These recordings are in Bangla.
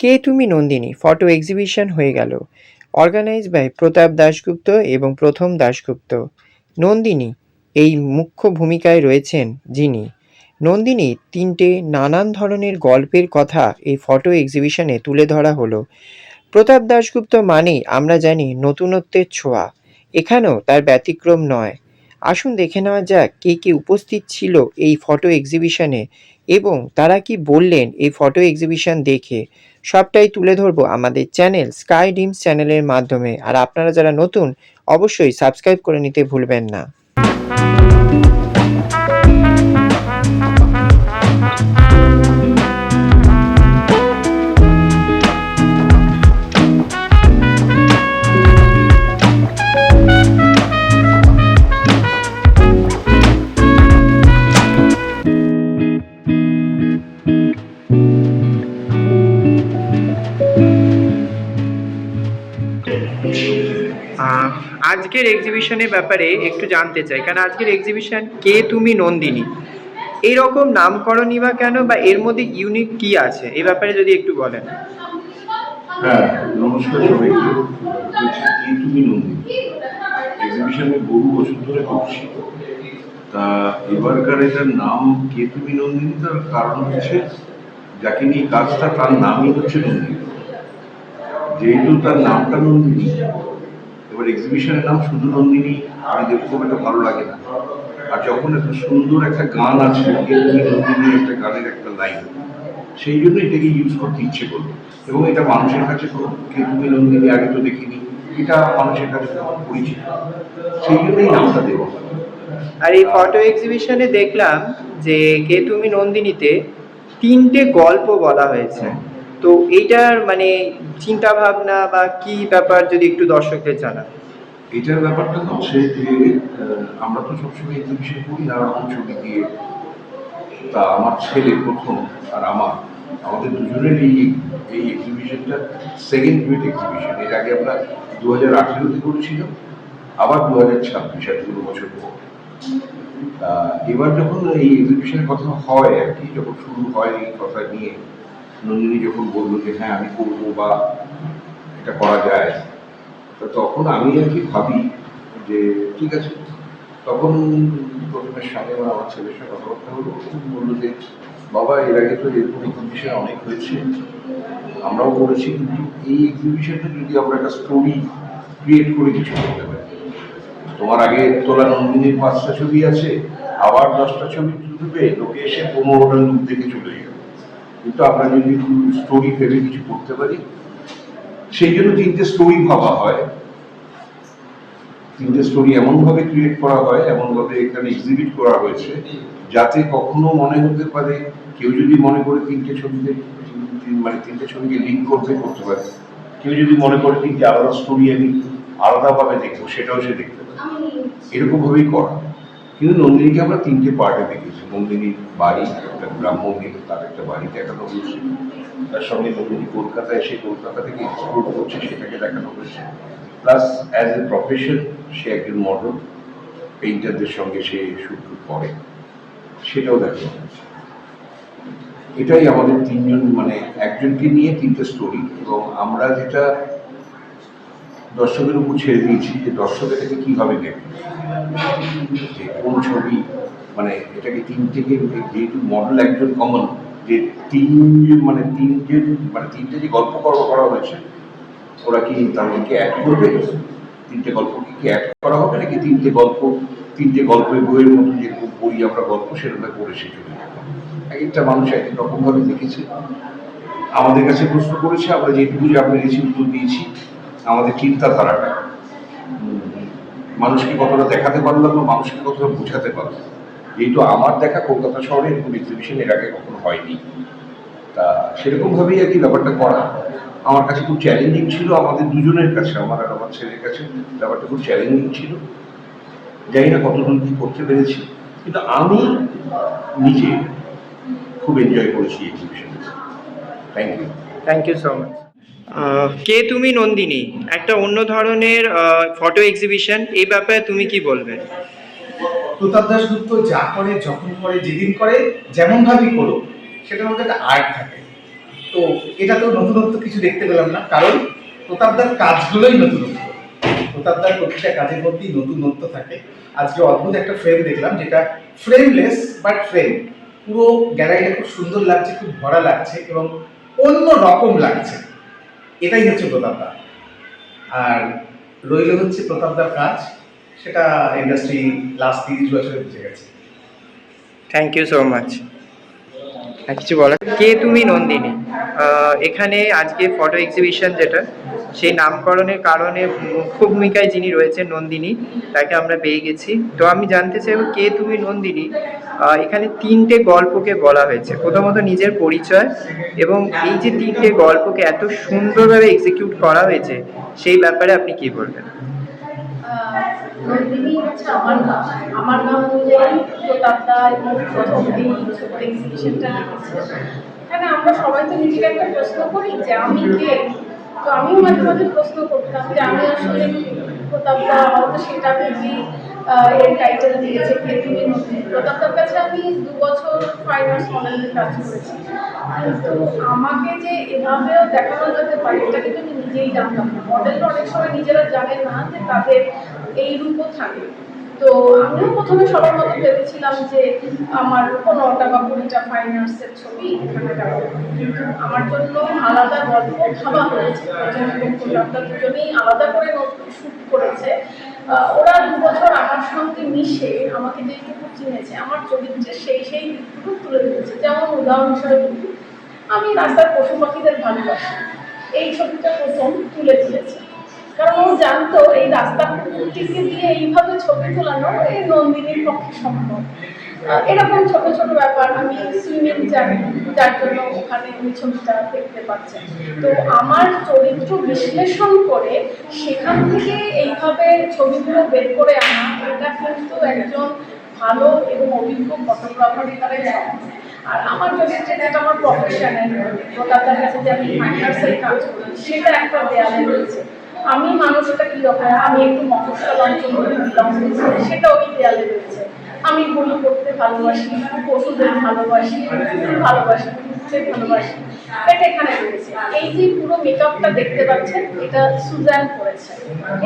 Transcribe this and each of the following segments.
কে তুমি নন্দিনী ফটো এক্সিবিশন হয়ে গেল। অর্গানাইজ বাই প্রতাপ দাশগুপ্ত এবং প্রথম দাশগুপ্ত। নন্দিনী এই মুখ্য ভূমিকায় রয়েছেন যিনি। নন্দিনী তিনটে নানান ধরনের গল্পের কথা এই ফটো এক্সিবিশনে তুলে ধরা হলো। প্রতাপ দাশগুপ্ত মানেই আমরা জানি নতুনত্বের ছোঁয়া, এখানেও তার ব্যতিক্রম নয়। আসুন দেখে নেওয়া যাক কে কে উপস্থিত ছিল এই ফটো এক্সিবিশনে এবং তারা কি বললেন এই ফটো এক্সিবিশন দেখে। সবটাই তুলে ধরবো আমাদের চ্যানেল স্কাই ডিমস চ্যানেলের মাধ্যমে। আর আপনারা যারা নতুন অবশ্যই সাবস্ক্রাইব করে নিতে ভুলবেন না। আজকের এক্সিবিশনের ব্যাপারে একটু জানতে চাই, কারণ আজকের এক্সিবিশন কে তুমি নন্দিনী এইরকম নামকরণই বা কেন, বা এর মধ্যে ইউনিক কি আছে এই ব্যাপারে যদি একটু বলেন। হ্যাঁ, নমস্কার সবাইকে। বলছি কে তুমি নন্দিনী এক্সিবিশনে বহু বছর ধরে করছি। তা এবারকার এটার নাম কে তুমি নন্দিনী, তার কারণ হচ্ছে যাকে নিয়ে কাজটা তার নামই হচ্ছে নন্দিনী। যেহেতু তার নামটা নন্দিনী, এবার এক্সিবিশনের নাম শুধু নন্দিনী আমি দেখতে খুব একটা ভালো লাগে না। আর যখন এত সুন্দর একটা গান আছে কে তুমি নন্দিনী, একটা গানের একটা লাইন, সেই জন্য এটাকে ইউজ করতে ইচ্ছে করলো। এবং এটা মানুষের কাছে কে তুমি নন্দিনী আগে তো দেখিনি, এটা মানুষের কাছে পরিচিত, সেই জন্যই নামটা দেওয়া। আর এই ফটো এক্সিবিশনে দেখলাম যে কে তুমি নন্দিনীতে তিনটে গল্প বলা হয়েছে, তো এইটার মানে চিন্তা ভাবনা বা কি ব্যাপার যদি একটু দর্শকদের জানান। এটার ব্যাপারটা হচ্ছে যে আমরা তো সবসময় এক্সিবিশন করি নানা রকম ছবি দিয়ে। তা আমার ছেলে প্রথম আর আমাদের দুজনের এই এক্সিবিশনটা সেকেন্ড গ্রেড এক্সিবিশন। এর আগে আমরা 2018-তে করেছিলাম, আবার 2026 এতগুলো বছর পর। এবার যখন এই এক্সিবিশনের কথা হয় আর কি, যখন শুরু হয় এই কথা নিয়ে, নন্দিনী যখন বললো যে হ্যাঁ আমি করবো বা এটা করা যায়, তো তখন আমি আর কি ভাবি যে ঠিক আছে। তখন প্রথমের সামনে আমার ছেলের সাথে কথাবার্তা হলো, বললো যে বাবা এর আগে তো এরকম এক্সিবিশন অনেক হয়েছে, আমরাও করেছি, কিন্তু এই এক্সিবিশনটা যদি আমরা একটা স্টোরি ক্রিয়েট করে কিছু করতে পারি। তোমার আগে তোলা নন্দিনীর 5টা ছবি আছে, আবার 10টা ছবি তুলবে, লোকে এসে 15টা লুক দেখে চলে যাবে। কিন্তু আমরা যদি স্টোরি ভেবে কিছু করতে পারি, সেই জন্য 3টে স্টোরি ভাবা হয়। 3টে স্টোরি এমনভাবে ক্রিয়েট করা হয়, এমনভাবে এখানে এক্সিবিট করা হয়েছে, যাতে কখনো মনে হতে পারে কেউ যদি মনে করে 3টে ছবিতে মানে 3টে ছবিকে লিঙ্ক করতে পারে, কেউ যদি মনে করে 3টে আলাদা স্টোরি আমি আলাদাভাবে দেখবো, সেটাও সে দেখতে পারে। এরকম ভাবেই করা। কিন্তু নন্দিনীকে আমরা 3টে পার্টে দেখেছি। নন্দিনীর বাড়ি, একটা গ্রাম্য মেয়ে, তার একটা বাড়ি দেখানো হয়েছে। তার সঙ্গে নন্দিনী কলকাতা এসে কলকাতা থেকে এক্সপ্লোর করছে, সেটাকে দেখানো হয়েছে। প্লাস অ্যাজ এ প্রফেশন সে একজন মডেল, পেইন্টারদের সঙ্গে সে শুট করে, সেটাও দেখানো হয়েছে। এটাই আমাদের তিনজন, মানে একজনকে নিয়ে 3টে স্টোরি। এবং আমরা যেটা দর্শকের উপর ছেড়ে দিয়েছি যে দর্শক এটাকে কিভাবে দেখবে, যে কোন ছবি, মানে এটাকে 3টেকে, যেহেতু মডেল একজন কমন, যে মানে 3টে যে গল্প করা হয়েছে, ওরা কি তাদেরকে অ্যাড করবে, 3টে গল্পকে কি অ্যাড করা হবে, নাকি 3টে গল্পের বইয়ের মতো যে বই আমরা গল্প সেটা পড়ে সে চলে যাবে। এক একটা মানুষ এক এক রকম ভাবে দেখেছে, আমাদের কাছে প্রশ্ন করেছে, আমরা যেটুকু যা পেরেছি উত্তর দিয়েছি। আমাদের চিন্তাধারাটা মানুষকে কতটা দেখাতে পারলাম বা মানুষকে কতটা বোঝাতে পারলাম। যেহেতু আমার দেখা কলকাতা শহরে এরকম এক্সিবিশন এর আগে কখনো হয়নি, তা সেরকম ভাবেই আর কি ব্যাপারটা করা আমার কাছে খুব চ্যালেঞ্জিং ছিল। আমাদের দুজনের কাছে, আমার আর আমার ছেলের কাছে ব্যাপারটা খুব চ্যালেঞ্জিং ছিল। জানি না কতদূর কি করতে পেরেছি, কিন্তু আমি নিজে খুব এনজয় করেছি exhibition. Thank you so much. কে তুমি নন্দিনী একটা অন্য ধরনের ফটো এক্সিবিশন, এই ব্যাপারে তুমি কি বলবে? প্রতাপ দাশগুপ্ত যা করে, যখন করে, যেদিন করে, যেমন ভাবেই করো, সেটার মধ্যে একটা আর্ট থাকে। তো এটা তো নতুনত্ব কিছু দেখতে পেলাম না, কারণ প্রতাপদার কাজগুলোই নতুনত্ব। প্রতাপদার প্রতিটা কাজের মধ্যেই নতুনত্ব থাকে। আজকে অদ্ভুত একটা ফ্রেম দেখলাম, যেটা ফ্রেমলেস বাট ফ্রেম। পুরো গ্যালারিটা খুব সুন্দর লাগছে, খুব ভরা লাগছে এবং অন্য রকম লাগছে। এটাই হচ্ছে প্রতাপদা। আর রইল হচ্ছে প্রতাপদার কাজ, সেটা ইন্ডাস্ট্রি লাস্ট 30 বছরে বুঝে গেছে। Thank you so much. কিছু বলার? কে তুমি নন্দিনী, এখানে আজকে ফটো এক্সিবিশন যেটা, সেই নামকরণের কারণে মুখ্য ভূমিকায় যিনি রয়েছেন নন্দিনী, তাকে আমরা পেয়ে গেছি। তো আমি জানতে চাইব কে তুমি নন্দিনী। এখানে 3টে গল্পকে বলা হয়েছে। প্রথমত নিজের পরিচয়, এবং এই যে 3টে গল্পকে এত সুন্দরভাবে এক্সিকিউট করা হয়েছে, সেই ব্যাপারে আপনি কি বলবেন? নন্দিনী হচ্ছে আমার নাম। আমার নাম অনুযায়ী প্রতাপদা এবং প্রথম এই ছোট এক্সিবিশনটা লিখেছে। এখানে আমরা সবাই তো নিজেকে একটা প্রশ্ন করি যে আমি কে। তো আমিও মাঝে মাঝে প্রশ্ন করতাম যে আমি আসলে প্রতাপদা, হয়তো সেটা ভেবেই এর টাইটেল দিয়েছে কে তুমি নন্দিনী। প্রতাপদার কাছে আমি 2 বছর ফাইন আর্টস মডেলে কাজ করেছি, কিন্তু আমাকে যে এভাবেও দেখানো যেতে পারে এটা কিন্তু আমি নিজেই জানতাম না। মডেলরা অনেক সময় নিজেরা জানেন না যে তাদের এই রূপও থাকে। তো আমিও প্রথমে সবার মতো ভেবেছিলাম যে আমার 15টা বা 20টা ফাইন আর্টসের ছবি এখানে রাখবো, কিন্তু আমার জন্য আলাদা গল্প ভাবা হয়েছে। প্রথম এবং প্রতাপদা দুজনেই আলাদা করে শুট করেছে। ওরা 2 বছর আমার সঙ্গে মিশে আমাকে যেটুকু চিনেছে, আমার চরিত্রের সেই দিকগুলো তুলে ধরেছে। যেমন উদাহরণস্বরূপ আমি রাস্তার পশু পাখিদের ভালোবাসি, এই ছবিটা প্রথম তুলে ধরেছে, কারণ ও জানতো এই রাস্তার কুকুরটিকে দিয়ে এইভাবে ছবি তোলানো এই নন্দিনীর পক্ষে সম্ভব। এরকম ছোট ছোট ব্যাপার। আমি সুইমিং জানি, যার জন্য ওখানে ওই ছবিটা দেখতে পাচ্ছেন। তো আমার চরিত্র বিশ্লেষণ করে সেখান থেকে এইভাবে ছবিগুলো বের করে আনা, এটা কিন্তু একজন ভালো এবং অভিজ্ঞ ফটোগ্রাফারের দ্বারাই সম্ভব। আর আমার চরিত্রে যেটা আমার প্রফেশনের, প্রতাপদার কাছে যে আমি ফাইন আর্টসের কাজ করি, সেটা একটা দেয়ালে রয়েছে। আমি মানুষটা কিরকম, আমি একটু মফস্বল অঞ্চল করে বিলং করি, সেটা ওই দেয়ালে রয়েছে। আমি বই পড়তে ভালোবাসি, পশুদের ভালোবাসি, ভালোবাসি, ভালোবাসি, এটা এখানে রয়েছে। এই যে পুরো মেকআপটা দেখতে পাচ্ছেন, এটা সুজান করেছে।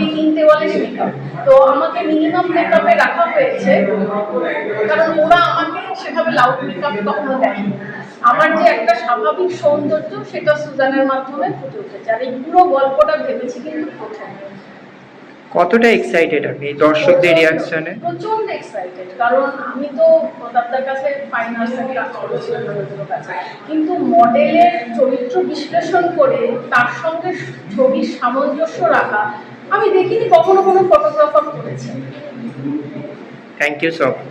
এই 3 দেওয়ালের মেকআপ। তো আমাকে মিনিমাম মেকআপে রাখা হয়েছে, কারণ ওরা আমাকে সেভাবে লাউড মেকআপ কখনো দেখেনি। আমার যে একটা স্বাভাবিক সৌন্দর্য, সেটা সুজানের মাধ্যমে ফুটে উঠেছে। আর এই পুরো গল্পটা ভেবেছি কিন্তু প্রথম। কতটা এক্সাইটেড আপনি দর্শকদের রিয়াকশনে? প্রচন্ড এক্সাইটেড, কারণ আমি তো প্রতাপদার কাছে ফাইন আর্টসের কাজ করেছিলাম রবীন্দ্র কাছে, কিন্তু মডেলের চরিত্র বিশ্লেষণ করে তার সঙ্গে ছবির সামঞ্জস্য রাখা আমি দেখিনি কখনো কোনো ফটোগ্রাফার করেছে। Thank you so much.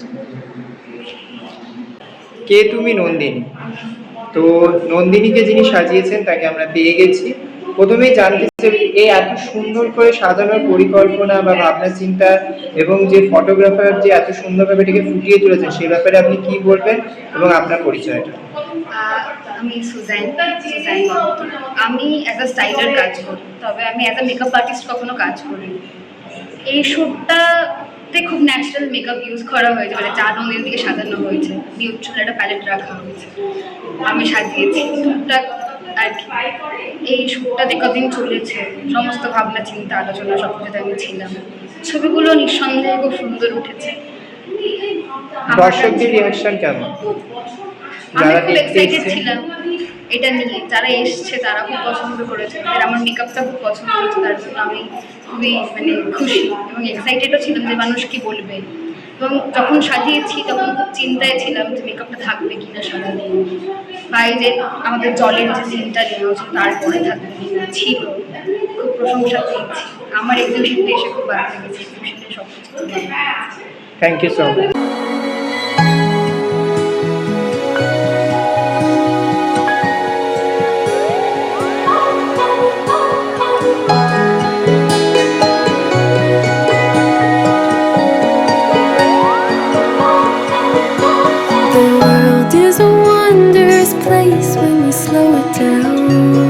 কে তুমি নন্দিনী। তো নন্দিনীকে যিনি সাজিয়েছেন তাকে আমরা পেয়ে গেছি। প্রথমেই জানতে চাই এই এত সুন্দর করে সাজানোর পরিকল্পনা বা ভাবনা চিন্তা, এবং যে ফটোগ্রাফার যে এত সুন্দরভাবে এটাকে ফুটিয়ে তুলেছেন, সেই ব্যাপারে আপনি কি বলবেন এবং আপনার পরিচয়টা? আমি সুজাইন। আমি অ্যাজ আ স্টাইলার কাজ করি, তবে আমি অ্যাজ আ মেকআপ আর্টিস্ট কখনো কাজ করিনি। এই শ্যুটটাতে খুব ন্যাচারাল মেকআপ ইউজ করা হয়েছে, মানে চা রঙের দিকে সাজানো হয়েছে, নিউড টোনের একটা প্যালেট রাখা হয়েছে, আমি সাজিয়েছি টুকটাক আর কি। এই শ্যুটটাতে কদিন চলেছে, সমস্ত ভাবনা চিন্তা আলোচনা সব কিছুতে আমি ছিলাম। ছবিগুলো নিঃসন্দেহে খুব সুন্দর উঠেছে। দর্শকদের রিয়াকশন কেমন? আমি খুব এক্সাইটেড ছিলাম এটা নিয়ে। যারা এসছে তারা খুব পছন্দ করেছে, আমার মেকআপটা খুব পছন্দ করেছে, তার জন্য আমি খুবই খুশি এবং এক্সাইটেডও ছিলাম যে মানুষ কি বলবে। এবং যখন সাজিয়েছি তখন খুব চিন্তায় ছিলাম যে মেকআপটা থাকবে কিনা সারাদিন, বা এই যে আমাদের জলের যে সিনটা নেওয়া হচ্ছে তারপরে থাকবে কিনা, ছিল। খুব প্রশংসা পেয়েছি। আমার এক্সিবিশনটা এসে খুব ভালো লেগেছে। এক্সিবিশনে সব কিছু thank you so much. The world is a wondrous place when you slow it down.